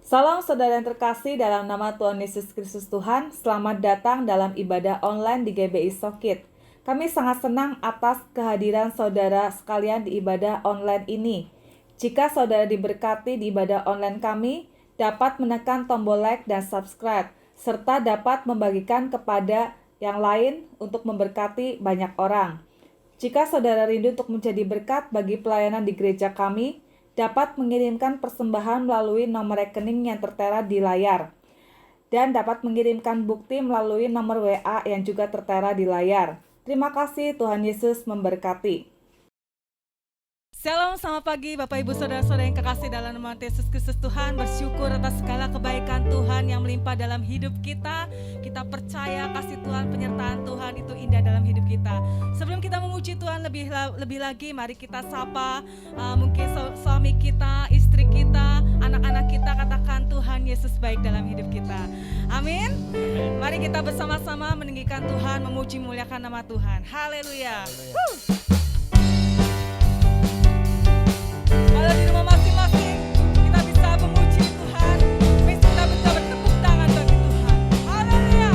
Salam saudara yang terkasih dalam nama Tuhan Yesus Kristus Tuhan. Selamat datang dalam ibadah online di GBI Sokit. Kami sangat senang atas kehadiran saudara sekalian di ibadah online ini. Jika saudara diberkati di ibadah online kami, dapat menekan tombol like dan subscribe, serta dapat membagikan kepada yang lain untuk memberkati banyak orang. Jika saudara rindu untuk menjadi berkat bagi pelayanan di gereja kami, dapat mengirimkan persembahan melalui nomor rekening yang tertera di layar, dan dapat mengirimkan bukti melalui nomor WA yang juga tertera di layar. Terima kasih, Tuhan Yesus memberkati. Shalom, selamat pagi Bapak Ibu Saudara-saudara yang kekasih dalam nama Yesus Kristus Tuhan. Bersyukur atas segala kebaikan Tuhan yang melimpah dalam hidup kita. Kita percaya kasih Tuhan, penyertaan Tuhan itu indah dalam hidup kita. Sebelum kita memuji Tuhan lebih lagi, mari kita sapa mungkin suami kita, istri kita, anak-anak kita, katakan Tuhan Yesus baik dalam hidup kita. Amin. Mari kita bersama-sama meninggikan Tuhan, memuji muliakan nama Tuhan. Haleluya. Kalau di rumah masing-masing kita bisa memuji Tuhan, kita bisa bertepuk tangan bagi Tuhan. Haleluya.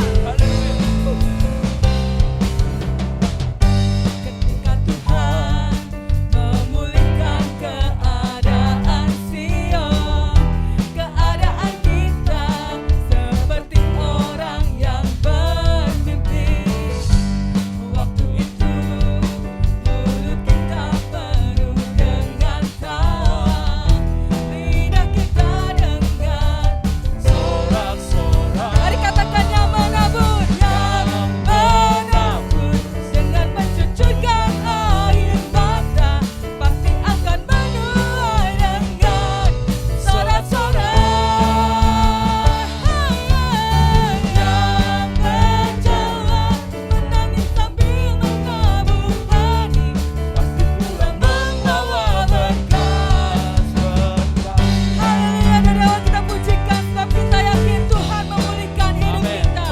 Ketika Tuhan memulihkan keadaan Sion, keadaan kita seperti orang yang bermimpi. Waktu itu mulut kita penuh dengan tawa, lidah kita dengan sorak-sorak. Mari katakan yang menabur dengan mencucurkan air mata, pasti akan menuai dengan sorak-sorak. Yang berjalan menangis sambil menabur benih, pasti pulang membawa berkat. Haleluya, dari awal kita pujikan sebab kita yakin Tuhan memulihkan hidup kita.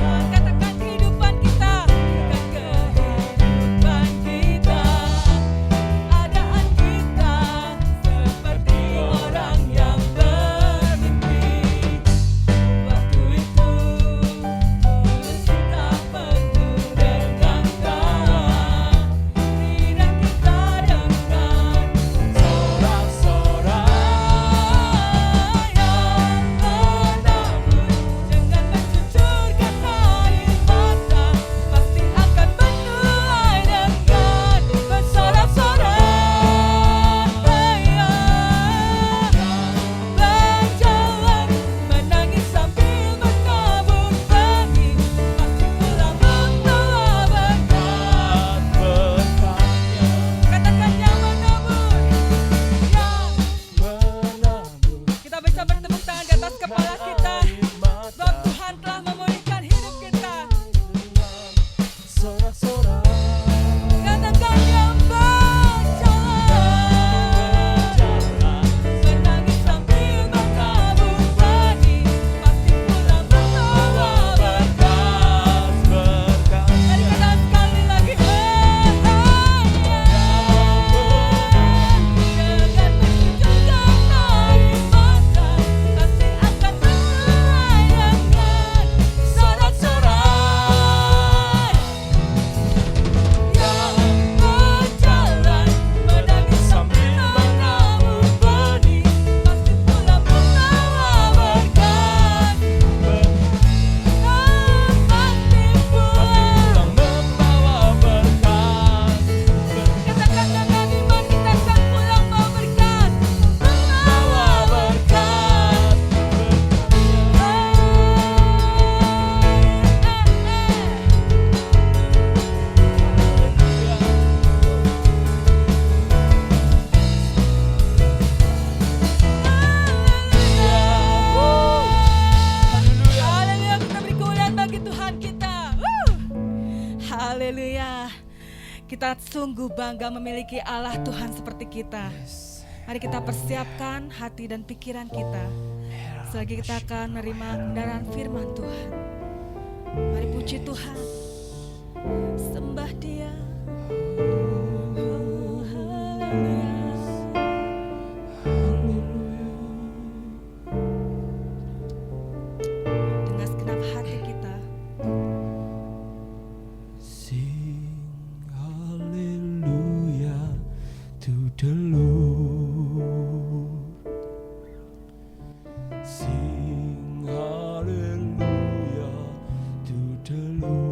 Katakan kehidupan kita, kehidupan kita, keadaan kita seperti orang yang bermimpi. Waktu itu mulut kita penuh dengan tawa, lidah kita dengan sorak-sorak. Yang menabur dengan mencucurkan air mata, pasti akan menuai dengan bersorak-sorak. Berjalan menangis sambil menabur benih, pasti pulang membawa berkat. Katakan yang menabur, kita bisa bertepuk tangan di atas kepala kita, sebab Tuhan telah memulihkan hidup kita. Katakan yang berjalan menangis sambil menabur benih, pasti pulang membawa berkat. Mari katakan sekali lagi, dengan mencucurkan air mata, pasti akan menuai dengan sorak-sorak. Yang berjalan menangis sambil menabur benih, pasti pulang membawa berkat. Pasti pulang membawa berkat. Katakan dengan iman, kita akan pulang membawa berkat. Membawa berkat. Haleluya, kita beri kemuliaan bagi Tuhan kita. Haleluya. Kita sungguh bangga memiliki Allah Tuhan seperti kita. Mari kita persiapkan hati dan pikiran kita. Selagi kita akan menerima kebenaran firman Tuhan. Mari puji Tuhan. Sembah Dia. Oh, haleluya. Dengan segenap hati kita. Sing hallelujah to the Lord. Sing hallelujah to the Lord.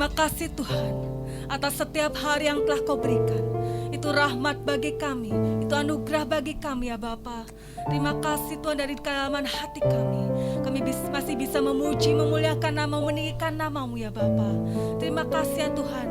Terima kasih Tuhan atas setiap hari yang telah Kau berikan. Itu rahmat bagi kami, itu anugerah bagi kami ya Bapa. Terima kasih Tuhan dari kedalaman hati kami. Kami masih bisa memuji, memuliakan nama, meninggikan nama-Mu ya Bapa. Terima kasih ya Tuhan.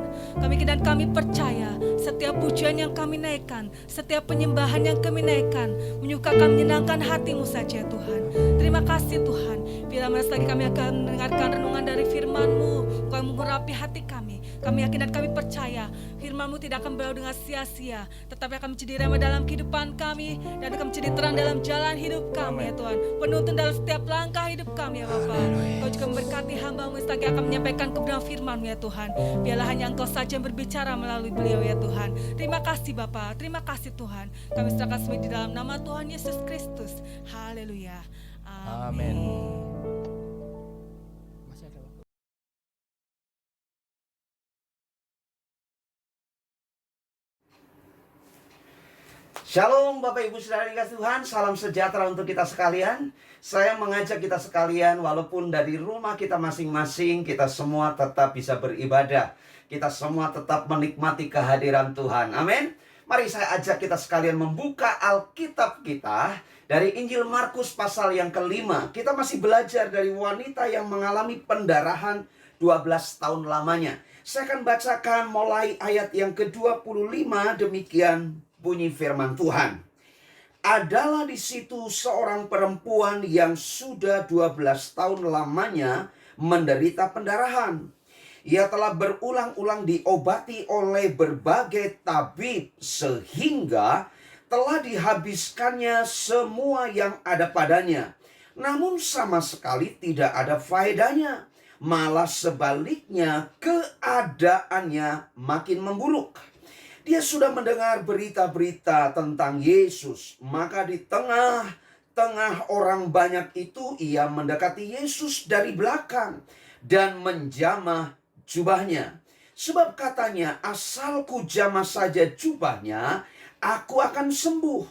Kami percaya setiap pujian yang kami naikkan, setiap penyembahan yang kami naikkan, menyukakan, menyenangkan hati-Mu saja Tuhan. Terima kasih Tuhan. Bila mana lagi kami akan mendengarkan renungan dari firman-Mu, Kau mengurapi hati kami. Kami yakin dan kami percaya firman-Mu tidak akan berlalu dengan sia-sia, tetapi akan menjadi rema dalam kehidupan kami dan akan menjadi terang dalam jalan hidup kami ya Tuhan. Penuntun dalam setiap langkah hidup kami ya Bapa. Kau juga memberkati hamba-Mu lagi akan menyampaikan kebenaran firman-Mu ya Tuhan. Biarlah hanya Engkau saja yang berbicara melalui beliau ya Tuhan. Terima kasih Bapa, terima kasih Tuhan. Kami serahkan semua di dalam nama Tuhan Yesus Kristus. Haleluya. Amin. Shalom Bapak Ibu Saudara dikasih Tuhan, salam sejahtera untuk kita sekalian. Saya mengajak kita sekalian, walaupun dari rumah kita masing-masing, kita semua tetap bisa beribadah. Kita semua tetap menikmati kehadiran Tuhan. Amin. Mari saya ajak kita sekalian membuka Alkitab kita dari Injil Markus pasal yang kelima. Kita masih belajar dari wanita yang mengalami pendarahan 12 tahun lamanya. Saya akan bacakan mulai ayat yang ke-25, demikian bunyi firman Tuhan. Adalah di situ seorang perempuan yang sudah 12 tahun lamanya menderita pendarahan. Ia telah berulang-ulang diobati oleh berbagai tabib sehingga telah dihabiskannya semua yang ada padanya. Namun sama sekali tidak ada faedahnya. Malah sebaliknya keadaannya makin memburuk. Dia sudah mendengar berita-berita tentang Yesus. Maka di tengah-tengah orang banyak itu, ia mendekati Yesus dari belakang dan menjamah jubahnya. Sebab katanya, asalku jamah saja jubahnya, aku akan sembuh.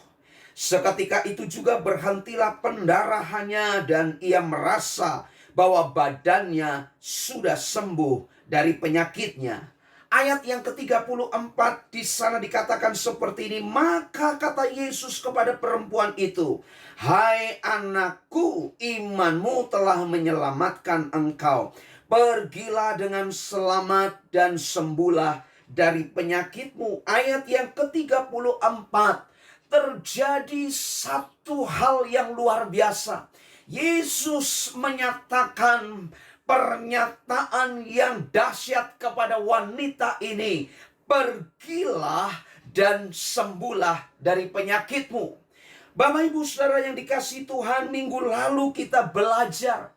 Seketika itu juga berhentilah pendarahannya dan ia merasa bahwa badannya sudah sembuh dari penyakitnya. Ayat yang ke-34 di sana dikatakan seperti ini. Maka kata Yesus kepada perempuan itu, "Hai anakku, imanmu telah menyelamatkan engkau. Pergilah dengan selamat dan sembuhlah dari penyakitmu." Ayat yang ke-34, terjadi satu hal yang luar biasa. Yesus menyatakan pernyataan yang dahsyat kepada wanita ini. Pergilah dan sembuhlah dari penyakitmu. Bapak Ibu Saudara yang dikasihi Tuhan, minggu lalu kita belajar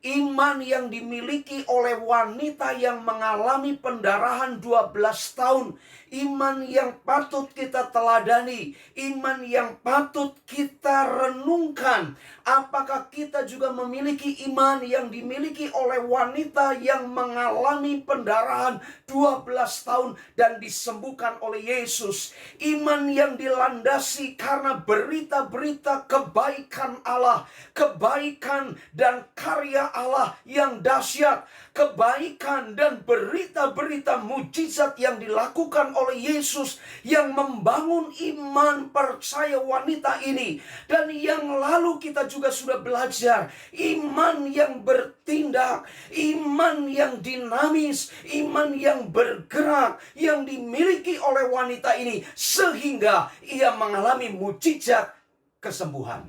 iman yang dimiliki oleh wanita yang mengalami pendarahan 12 tahun. Iman yang patut kita teladani, iman yang patut kita renungkan. Apakah kita juga memiliki iman yang dimiliki oleh wanita yang mengalami pendarahan 12 tahun dan disembuhkan oleh Yesus? Iman yang dilandasi karena berita-berita kebaikan Allah, kebaikan dan karya Allah yang dahsyat, kebaikan dan berita-berita mujizat yang dilakukan oleh Yesus yang membangun iman percaya wanita ini. Dan yang lalu kita juga sudah belajar iman yang bertindak, iman yang dinamis, iman yang bergerak yang dimiliki oleh wanita ini sehingga ia mengalami mujizat kesembuhan.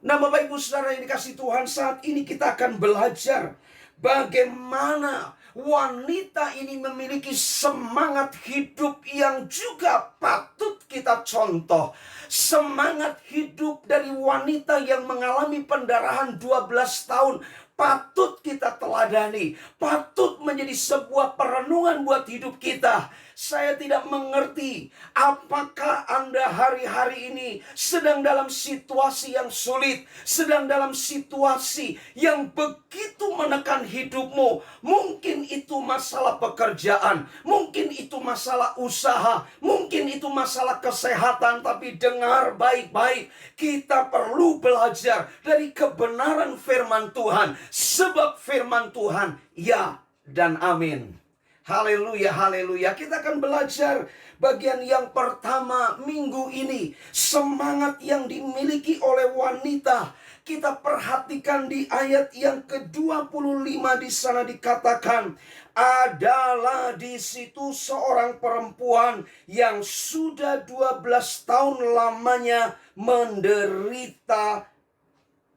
Nah Bapak Ibu Saudara yang dikasihi Tuhan, saat ini kita akan belajar bagaimana wanita ini memiliki semangat hidup yang juga patut kita contoh. Semangat hidup dari wanita yang mengalami pendarahan 12 tahun patut kita teladani, patut menjadi sebuah perenungan buat hidup kita. Saya tidak mengerti apakah Anda hari-hari ini sedang dalam situasi yang sulit, sedang dalam situasi yang begitu menekan hidupmu. Mungkin itu masalah pekerjaan, mungkin itu masalah usaha, mungkin itu masalah kesehatan. Tapi dengar baik-baik, kita perlu belajar dari kebenaran firman Tuhan. Sebab firman Tuhan ya dan amin. Haleluya, haleluya. Kita akan belajar bagian yang pertama minggu ini. Semangat yang dimiliki oleh wanita. Kita perhatikan di ayat yang ke-25 di sana dikatakan, adalah di situ seorang perempuan yang sudah 12 tahun lamanya menderita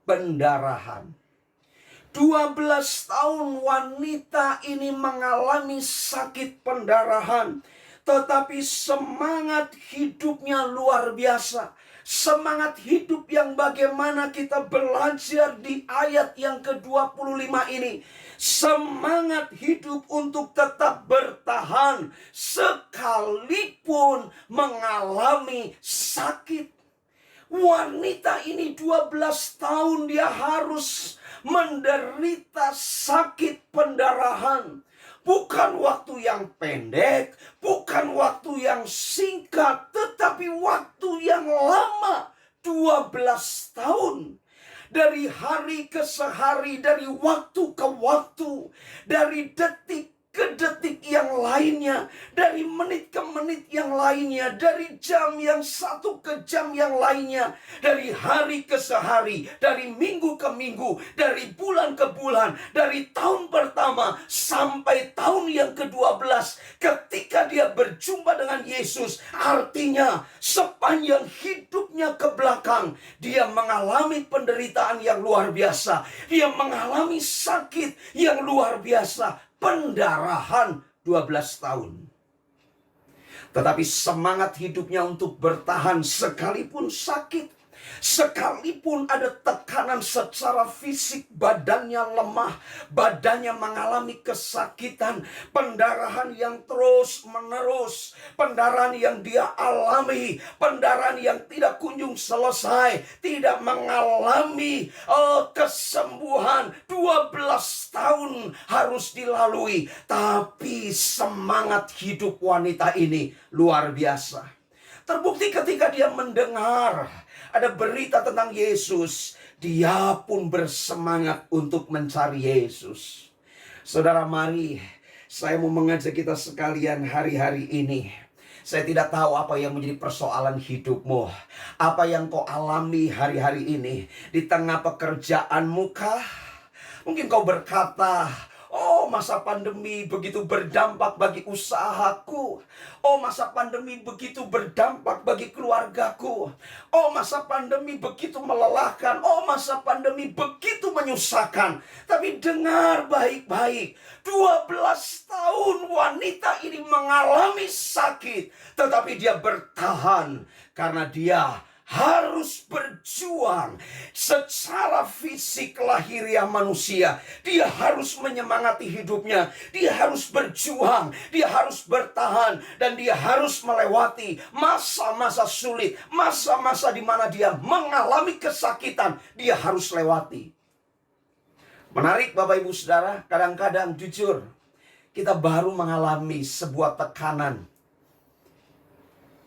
pendarahan. 12 tahun wanita ini mengalami sakit pendarahan. Tetapi semangat hidupnya luar biasa. Semangat hidup yang bagaimana kita belajar di ayat yang ke-25 ini. Semangat hidup untuk tetap bertahan sekalipun mengalami sakit. Wanita ini 12 tahun dia harus menderita sakit pendarahan. Bukan waktu yang pendek, bukan waktu yang singkat, tetapi waktu yang lama, 12 tahun. Dari hari ke hari, dari waktu ke waktu, dari detik ke detik yang lainnya, dari menit ke menit yang lainnya, dari jam yang satu ke jam yang lainnya, dari hari ke hari, dari minggu ke minggu, dari bulan ke bulan, dari tahun pertama sampai tahun yang ke-12, ketika dia berjumpa dengan Yesus, artinya sepanjang hidupnya ke belakang, dia mengalami penderitaan yang luar biasa, dia mengalami sakit yang luar biasa, pendarahan 12 tahun. Tetapi semangat hidupnya untuk bertahan sekalipun sakit, sekalipun ada tekanan secara fisik, badannya lemah, badannya mengalami kesakitan, pendarahan yang terus menerus, pendarahan yang dia alami, pendarahan yang tidak kunjung selesai, tidak mengalami kesembuhan. 12 tahun harus dilalui, tapi semangat hidup wanita ini luar biasa. Terbukti ketika dia mendengar ada berita tentang Yesus, dia pun bersemangat untuk mencari Yesus. Saudara, mari saya mau mengajak kita sekalian hari-hari ini. Saya tidak tahu apa yang menjadi persoalan hidupmu, apa yang kau alami hari-hari ini. Di tengah pekerjaanmu kah? Mungkin kau berkata, oh, masa pandemi begitu berdampak bagi usahaku. Oh, masa pandemi begitu berdampak bagi keluargaku. Oh, masa pandemi begitu melelahkan. Oh, masa pandemi begitu menyusahkan. Tapi dengar baik-baik. 12 tahun wanita ini mengalami sakit. Tetapi dia bertahan karena dia harus berjuang secara fisik lahiriah manusia. Dia harus menyemangati hidupnya. Dia harus berjuang. Dia harus bertahan. Dan dia harus melewati masa-masa sulit. Masa-masa di mana dia mengalami kesakitan. Dia harus lewati. Menarik Bapak Ibu Saudara. Kadang-kadang jujur, kita baru mengalami sebuah tekanan.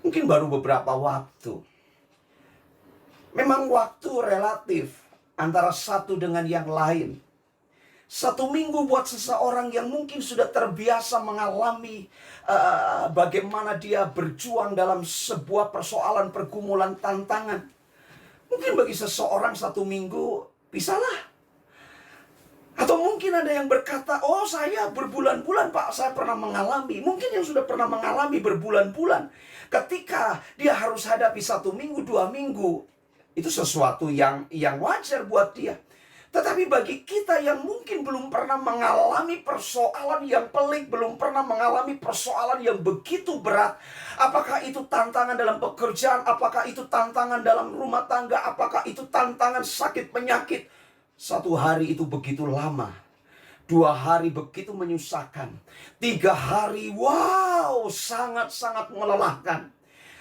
Mungkin baru beberapa waktu. Memang waktu relatif antara satu dengan yang lain. 1 minggu buat seseorang yang mungkin sudah terbiasa mengalami bagaimana dia berjuang dalam sebuah persoalan, pergumulan, tantangan. Mungkin bagi seseorang 1 minggu bisalah. Atau mungkin ada yang berkata, oh saya berbulan-bulan Pak, saya pernah mengalami. Mungkin yang sudah pernah mengalami berbulan-bulan. Ketika dia harus hadapi 1 minggu, 2 minggu, itu sesuatu yang wajar buat dia. Tetapi bagi kita yang mungkin belum pernah mengalami persoalan yang pelik, belum pernah mengalami persoalan yang begitu berat, apakah itu tantangan dalam pekerjaan, apakah itu tantangan dalam rumah tangga, apakah itu tantangan sakit penyakit, 1 hari itu begitu lama, 2 hari begitu menyusahkan, 3 hari wow sangat-sangat melelahkan.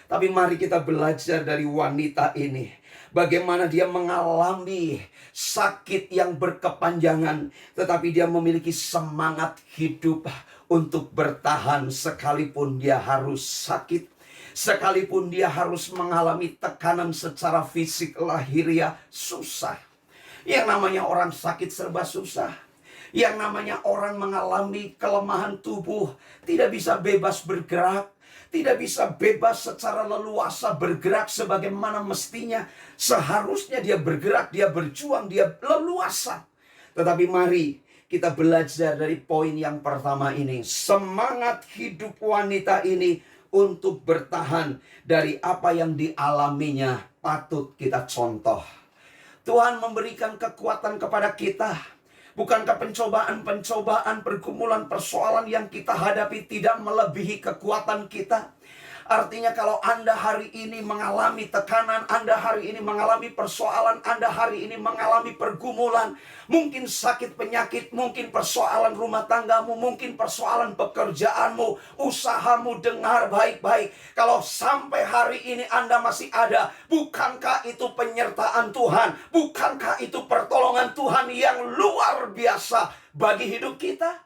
Tapi mari kita belajar dari wanita ini. Bagaimana dia mengalami sakit yang berkepanjangan. Tetapi dia memiliki semangat hidup untuk bertahan sekalipun dia harus sakit. Sekalipun dia harus mengalami tekanan secara fisik lahiriah susah. Yang namanya orang sakit serba susah. Yang namanya orang mengalami kelemahan tubuh, tidak bisa bebas bergerak, tidak bisa bebas secara leluasa bergerak sebagaimana mestinya. Seharusnya dia bergerak, dia berjuang, dia leluasa. Tetapi mari kita belajar dari poin yang pertama ini. Semangat hidup wanita ini untuk bertahan dari apa yang dialaminya patut kita contoh. Tuhan memberikan kekuatan kepada kita. Bukankah pencobaan-pencobaan, pergumulan, persoalan yang kita hadapi tidak melebihi kekuatan kita? Artinya kalau Anda hari ini mengalami tekanan, Anda hari ini mengalami persoalan, Anda hari ini mengalami pergumulan, mungkin sakit penyakit, mungkin persoalan rumah tanggamu, mungkin persoalan pekerjaanmu, usahamu, dengar baik-baik. Kalau sampai hari ini Anda masih ada, bukankah itu penyertaan Tuhan? Bukankah itu pertolongan Tuhan yang luar biasa bagi hidup kita?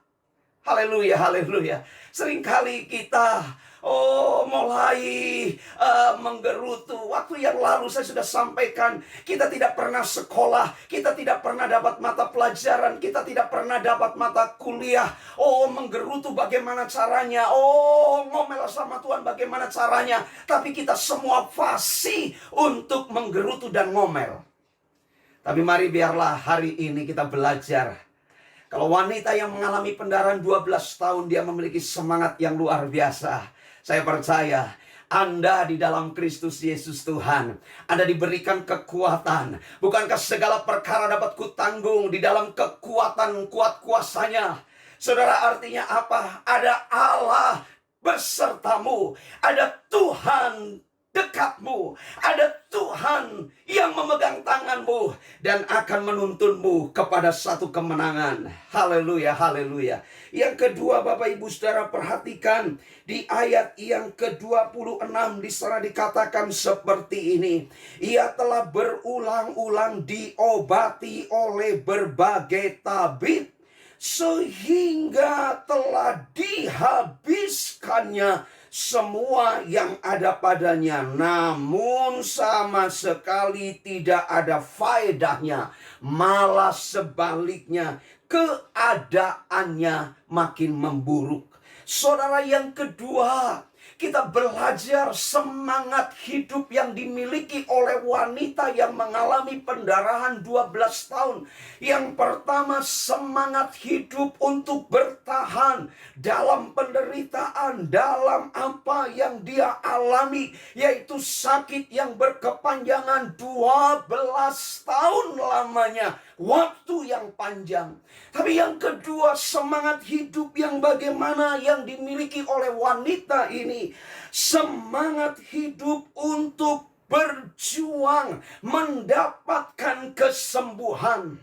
Haleluya, haleluya. Seringkali kita mulai menggerutu. Waktu yang lalu saya sudah sampaikan, kita tidak pernah sekolah, kita tidak pernah dapat mata pelajaran, kita tidak pernah dapat mata kuliah. Menggerutu bagaimana caranya, ngomel sama Tuhan bagaimana caranya. Tapi kita semua fasih untuk menggerutu dan ngomel. Tapi mari biarlah hari ini kita belajar. Kalau wanita yang mengalami pendarahan 12 tahun, dia memiliki semangat yang luar biasa. Saya percaya Anda di dalam Kristus Yesus Tuhan, Anda diberikan kekuatan. Bukankah segala perkara dapat kutanggung di dalam kekuatan kuat kuasanya? Saudara, artinya apa? Ada Allah besertamu. Ada Tuhan dekatmu. Ada Tuhan yang memegang tanganmu dan akan menuntunmu kepada satu kemenangan. Haleluya, haleluya. Yang kedua, Bapak Ibu Saudara, perhatikan di ayat yang ke-26 di sana dikatakan seperti ini. Ia telah berulang-ulang diobati oleh berbagai tabib sehingga telah dihabiskannya semua yang ada padanya, namun sama sekali tidak ada faedahnya. Malah sebaliknya, keadaannya makin memburuk. Saudara, yang kedua, kita belajar semangat hidup yang dimiliki oleh wanita yang mengalami pendarahan 12 tahun. Yang pertama, semangat hidup untuk bertahan dalam penderitaan, dalam apa yang dia alami, yaitu sakit yang berkepanjangan 12 tahun lamanya. Waktu yang panjang. Tapi yang kedua, semangat hidup yang bagaimana yang dimiliki oleh wanita ini. Semangat hidup untuk berjuang mendapatkan kesembuhan.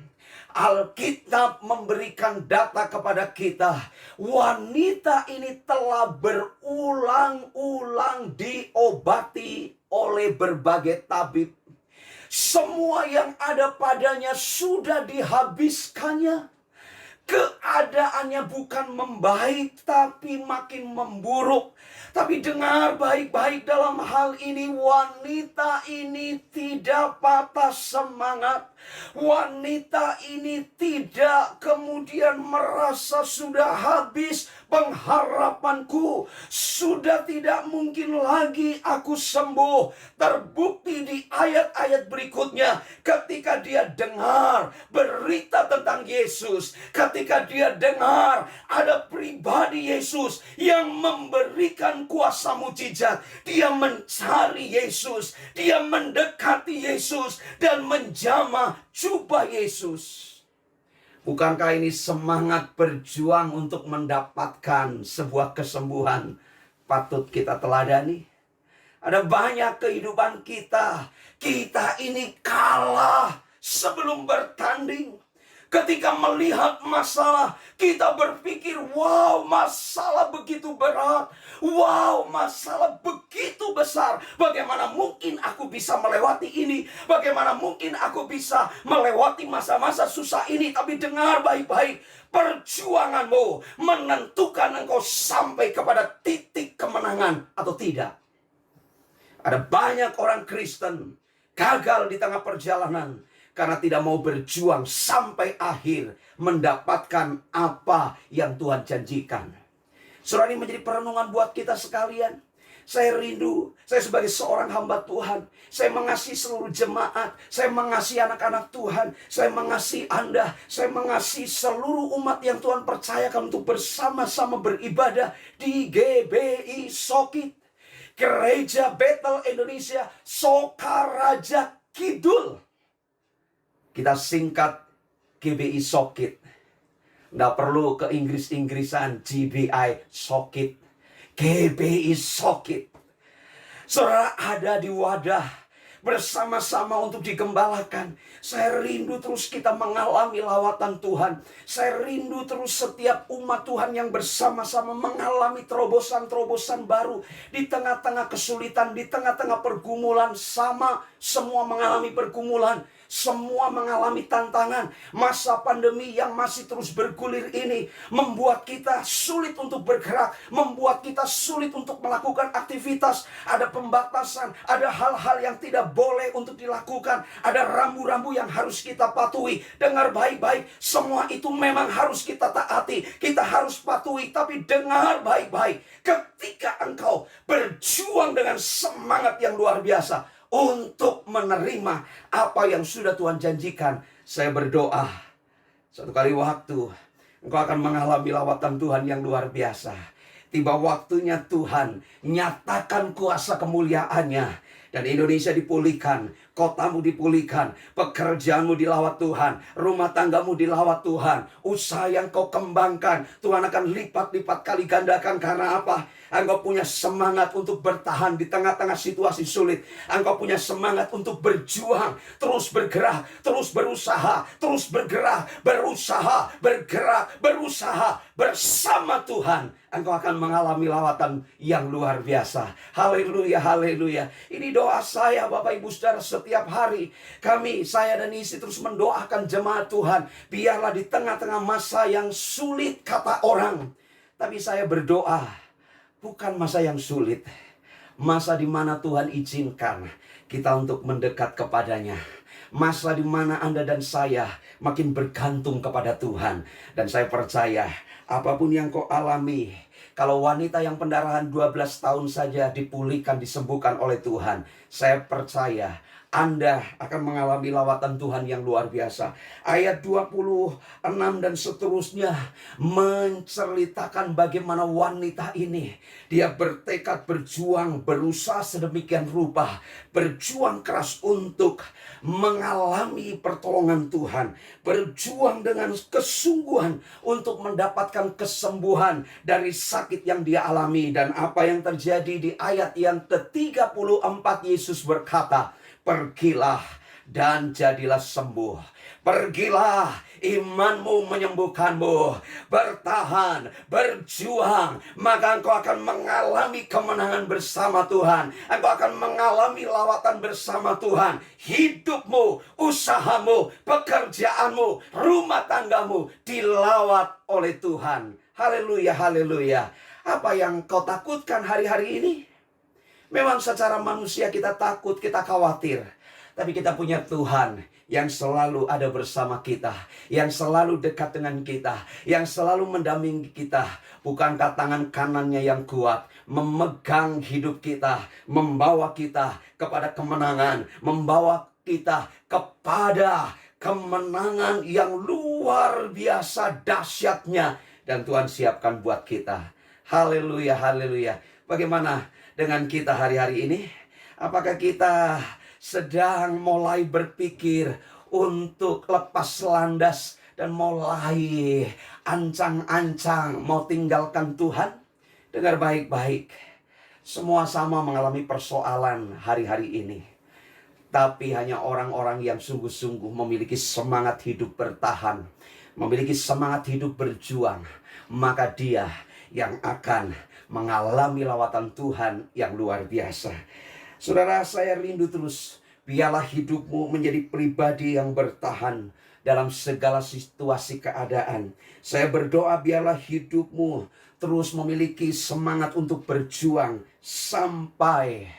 Alkitab memberikan data kepada kita. Wanita ini telah berulang-ulang diobati oleh berbagai tabib. Semua yang ada padanya sudah dihabiskannya. Keadaannya bukan membaik, tapi makin memburuk. Tapi dengar baik-baik dalam hal ini, wanita ini tidak patah semangat. Wanita ini tidak kemudian merasa sudah habis pengharapanku. Sudah tidak mungkin lagi aku sembuh. Terbukti di ayat-ayat berikutnya, ketika dia dengar berita tentang Yesus, ketika dia dengar ada pribadi Yesus yang memberikan kuasa mujizat, dia mencari Yesus, dia mendekati Yesus dan menjamah jubah Yesus. Bukankah ini semangat berjuang untuk mendapatkan sebuah kesembuhan patut kita teladani? Ada banyak kehidupan kita ini kalah sebelum bertanding. Ketika melihat masalah, kita berpikir, wow, masalah begitu berat. Wow, masalah begitu besar. Bagaimana mungkin aku bisa melewati ini? Bagaimana mungkin aku bisa melewati masa-masa susah ini? Tapi dengar baik-baik, perjuanganmu menentukan engkau sampai kepada titik kemenangan atau tidak. Ada banyak orang Kristen gagal di tengah perjalanan karena tidak mau berjuang sampai akhir mendapatkan apa yang Tuhan janjikan. Saudara, ini menjadi perenungan buat kita sekalian. Saya rindu, saya sebagai seorang hamba Tuhan, saya mengasihi seluruh jemaat, saya mengasihi anak-anak Tuhan, saya mengasihi Anda, saya mengasihi seluruh umat yang Tuhan percayakan untuk bersama-sama beribadah di GBI Sokit, Gereja Betel Indonesia Sokaraja Kidul. Kita singkat GBI Sokit. Nggak perlu ke Inggris-Inggrisan, GBI Sokit. GBI Sokit. Saudara, ada di wadah bersama-sama untuk digembalakan. Saya rindu terus kita mengalami lawatan Tuhan. Saya rindu terus setiap umat Tuhan yang bersama-sama mengalami terobosan-terobosan baru. Di tengah-tengah kesulitan, di tengah-tengah pergumulan, semua mengalami pergumulan. Semua mengalami tantangan. Masa pandemi yang masih terus bergulir ini membuat kita sulit untuk bergerak, membuat kita sulit untuk melakukan aktivitas. Ada pembatasan, ada hal-hal yang tidak boleh untuk dilakukan, ada rambu-rambu yang harus kita patuhi. Dengar baik-baik, semua itu memang harus kita taati, kita harus patuhi. Tapi dengar baik-baik, ketika engkau berjuang dengan semangat yang luar biasa untuk menerima apa yang sudah Tuhan janjikan, saya berdoa, satu kali waktu engkau akan mengalami lawatan Tuhan yang luar biasa. Tiba waktunya Tuhan nyatakan kuasa kemuliaannya, dan Indonesia dipulihkan, kotamu dipulihkan, pekerjaanmu dilawat Tuhan, rumah tanggamu dilawat Tuhan, usaha yang kau kembangkan Tuhan akan lipat-lipat kali gandakan. Karena apa? Engkau punya semangat untuk bertahan di tengah-tengah situasi sulit. Engkau punya semangat untuk berjuang, terus bergerak, terus berusaha, terus bergerak, berusaha, bergerak, berusaha bersama Tuhan. Engkau akan mengalami lawatan yang luar biasa. Haleluya, haleluya. Ini doa saya, Bapak Ibu Saudara, setiap hari. Saya dan istri terus mendoakan jemaat Tuhan. Biarlah di tengah-tengah masa yang sulit kata orang, tapi saya berdoa, bukan masa yang sulit, masa di mana Tuhan izinkan kita untuk mendekat kepadanya. Masa di mana Anda dan saya makin bergantung kepada Tuhan. Dan saya percaya, apapun yang kau alami, kalau wanita yang pendarahan 12 tahun saja dipulihkan, disembuhkan oleh Tuhan, saya percaya Anda akan mengalami lawatan Tuhan yang luar biasa. Ayat 26 dan seterusnya menceritakan bagaimana wanita ini, dia bertekad berjuang, berusaha sedemikian rupa, berjuang keras untuk mengalami pertolongan Tuhan, berjuang dengan kesungguhan untuk mendapatkan kesembuhan dari sakit yang dia alami. Dan apa yang terjadi di ayat yang ke-34, Yesus berkata, "Pergilah dan jadilah sembuh. Pergilah, imanmu menyembuhkanmu. Bertahan, berjuang, maka engkau akan mengalami kemenangan bersama Tuhan. Engkau akan mengalami lawatan bersama Tuhan. Hidupmu, usahamu, pekerjaanmu, rumah tanggamu dilawat oleh Tuhan." Haleluya, haleluya. Apa yang kau takutkan hari-hari ini? Memang secara manusia kita takut, kita khawatir. Tapi kita punya Tuhan yang selalu ada bersama kita, yang selalu dekat dengan kita, yang selalu mendampingi kita. Bukankah tangan kanannya yang kuat memegang hidup kita, membawa kita kepada kemenangan, membawa kita kepada kemenangan yang luar biasa dahsyatnya, dan Tuhan siapkan buat kita. Haleluya, haleluya. Bagaimana dengan kita hari-hari ini? Apakah kita sedang mulai berpikir untuk lepas landas dan mulai ancang-ancang mau tinggalkan Tuhan? Dengar baik-baik. Semua sama mengalami persoalan hari-hari ini. Tapi hanya orang-orang yang sungguh-sungguh memiliki semangat hidup bertahan, memiliki semangat hidup berjuang, maka dia yang akan mengalami lawatan Tuhan yang luar biasa. Saudara, saya rindu terus, biarlah hidupmu menjadi pribadi yang bertahan dalam segala situasi keadaan. Saya berdoa biarlah hidupmu terus memiliki semangat untuk berjuang sampai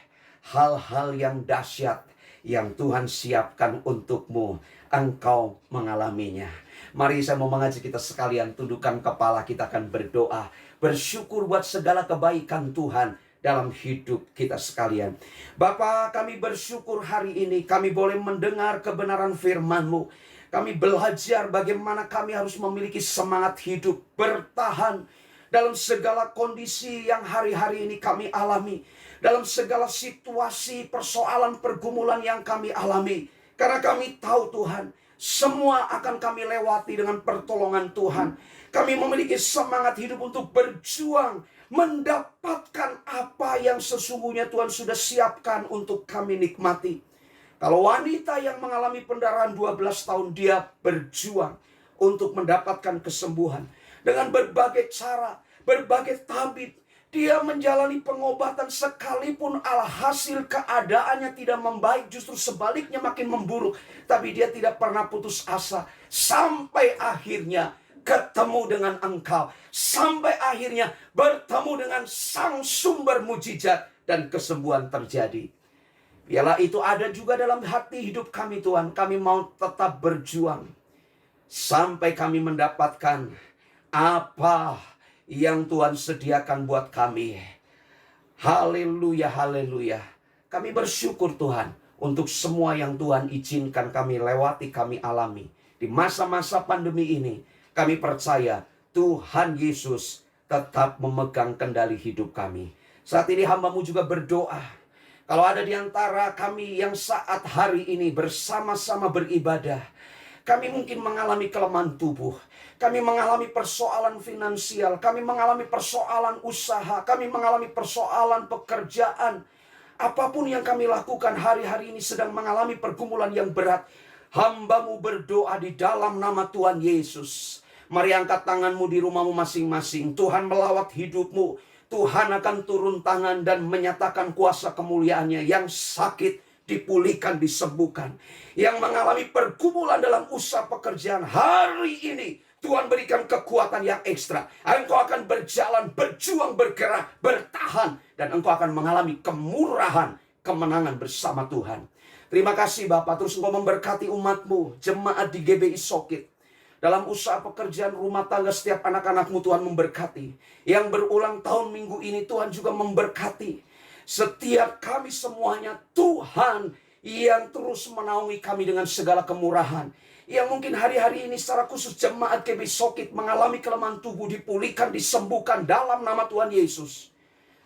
hal-hal yang dahsyat yang Tuhan siapkan untukmu, engkau mengalaminya. Mari saya mau mengajak kita sekalian tundukkan kepala, kita akan berdoa, bersyukur buat segala kebaikan Tuhan dalam hidup kita sekalian. Bapa, kami bersyukur hari ini kami boleh mendengar kebenaran firman-Mu. Kami belajar bagaimana kami harus memiliki semangat hidup, bertahan dalam segala kondisi yang hari-hari ini kami alami, dalam segala situasi, persoalan, pergumulan yang kami alami. Karena kami tahu Tuhan, semua akan kami lewati dengan pertolongan Tuhan. Kami memiliki semangat hidup untuk berjuang, mendapatkan apa yang sesungguhnya Tuhan sudah siapkan untuk kami nikmati. Kalau wanita yang mengalami pendarahan 12 tahun, dia berjuang untuk mendapatkan kesembuhan. Dengan berbagai cara, berbagai tabib, dia menjalani pengobatan sekalipun alhasil keadaannya tidak membaik, justru sebaliknya makin memburuk. Tapi dia tidak pernah putus asa sampai akhirnya ketemu dengan Engkau. Sampai akhirnya bertemu dengan Sang Sumber mujizat dan kesembuhan terjadi. Biarlah itu ada juga dalam hati hidup kami Tuhan. Kami mau tetap berjuang sampai kami mendapatkan apa yang Tuhan sediakan buat kami. Haleluya, haleluya. Kami bersyukur Tuhan untuk semua yang Tuhan izinkan kami lewati, kami alami. Di masa-masa pandemi ini, kami percaya Tuhan Yesus tetap memegang kendali hidup kami. Saat ini hamba-Mu juga berdoa. Kalau ada di antara kami yang saat hari ini bersama-sama beribadah, kami mungkin mengalami kelemahan tubuh, kami mengalami persoalan finansial, kami mengalami persoalan usaha, kami mengalami persoalan pekerjaan. Apapun yang kami lakukan hari-hari ini sedang mengalami pergumulan yang berat. Hamba-Mu berdoa di dalam nama Tuhan Yesus. Mari angkat tanganmu di rumahmu masing-masing. Tuhan melawat hidupmu. Tuhan akan turun tangan dan menyatakan kuasa kemuliaannya. Yang sakit dipulihkan, disembuhkan. Yang mengalami pergumulan dalam usaha pekerjaan hari ini, Tuhan berikan kekuatan yang ekstra. Engkau akan berjalan, berjuang, bergerak, bertahan. Dan engkau akan mengalami kemurahan, kemenangan bersama Tuhan. Terima kasih Bapak. Terus engkau memberkati umat-Mu, jemaat di GBI Sokit. Dalam usaha pekerjaan rumah tangga setiap anak-anak-Mu Tuhan memberkati. Yang berulang tahun minggu ini Tuhan juga memberkati. Setiap kami semuanya Tuhan yang terus menaungi kami dengan segala kemurahan. Yang mungkin hari-hari ini secara khusus jemaat GBI Sokit mengalami kelemahan tubuh, dipulihkan, disembuhkan dalam nama Tuhan Yesus.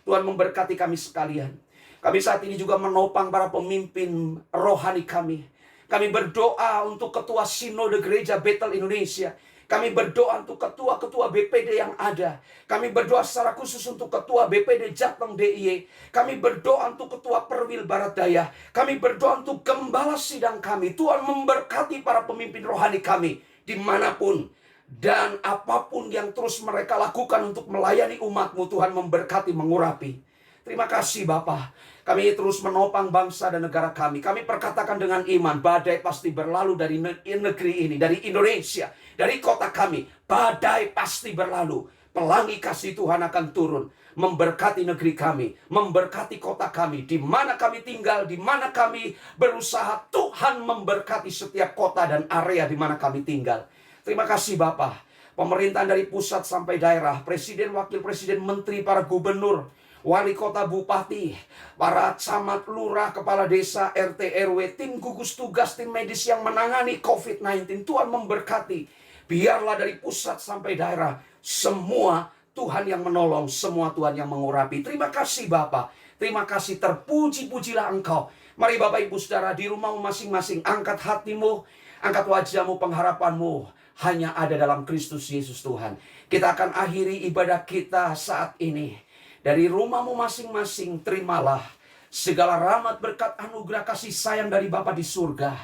Tuhan memberkati kami sekalian. Kami saat ini juga menopang para pemimpin rohani kami. Kami berdoa untuk ketua Sinode Gereja Betel Indonesia. Kami berdoa untuk ketua-ketua BPD yang ada. Kami berdoa secara khusus untuk ketua BPD Jateng DIY. Kami berdoa untuk ketua Perwil Barat Daya. Kami berdoa untuk gembala sidang kami. Tuhan memberkati para pemimpin rohani kami dimanapun. Dan apapun yang terus mereka lakukan untuk melayani umat-Mu, Tuhan memberkati, mengurapi. Terima kasih Bapa. Kami terus menopang bangsa dan negara kami. Kami perkatakan dengan iman, badai pasti berlalu dari negeri ini, dari Indonesia, dari kota kami. Badai pasti berlalu. Pelangi kasih Tuhan akan turun, memberkati negeri kami, memberkati kota kami. Di mana kami tinggal, di mana kami berusaha, Tuhan memberkati setiap kota dan area di mana kami tinggal. Terima kasih Bapak. Pemerintahan dari pusat sampai daerah, presiden, wakil presiden, menteri, para gubernur, wali kota, bupati, para camat, lurah, kepala desa, RT, RW, tim gugus tugas, tim medis yang menangani COVID-19. Tuhan memberkati. Biarlah dari pusat sampai daerah, semua Tuhan yang menolong, semua Tuhan yang mengurapi. Terima kasih Bapa. Terima kasih, terpuji-pujilah Engkau. Mari Bapak Ibu Saudara di rumahmu masing-masing, angkat hatimu, angkat wajahmu, pengharapanmu hanya ada dalam Kristus Yesus Tuhan. Kita akan akhiri ibadah kita saat ini. Dari rumahmu masing-masing, terimalah segala rahmat, berkat, anugerah, kasih sayang dari Bapa di surga.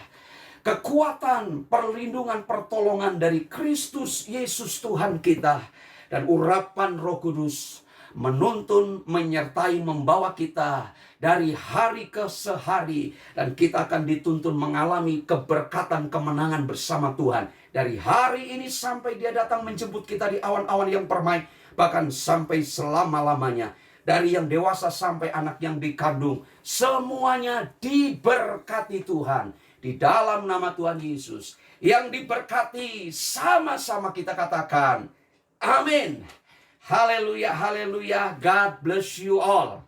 Kekuatan, perlindungan, pertolongan dari Kristus Yesus Tuhan kita. Dan urapan Roh Kudus menuntun, menyertai, membawa kita dari hari ke sehari. Dan kita akan dituntun mengalami keberkatan, kemenangan bersama Tuhan. Dari hari ini sampai Dia datang menjemput kita di awan-awan yang permai. Bahkan sampai selama-lamanya. dari yang dewasa sampai anak yang dikandung, semuanya diberkati Tuhan di dalam nama Tuhan Yesus. Yang diberkati sama-sama kita katakan amin. Haleluya, haleluya. God bless you all.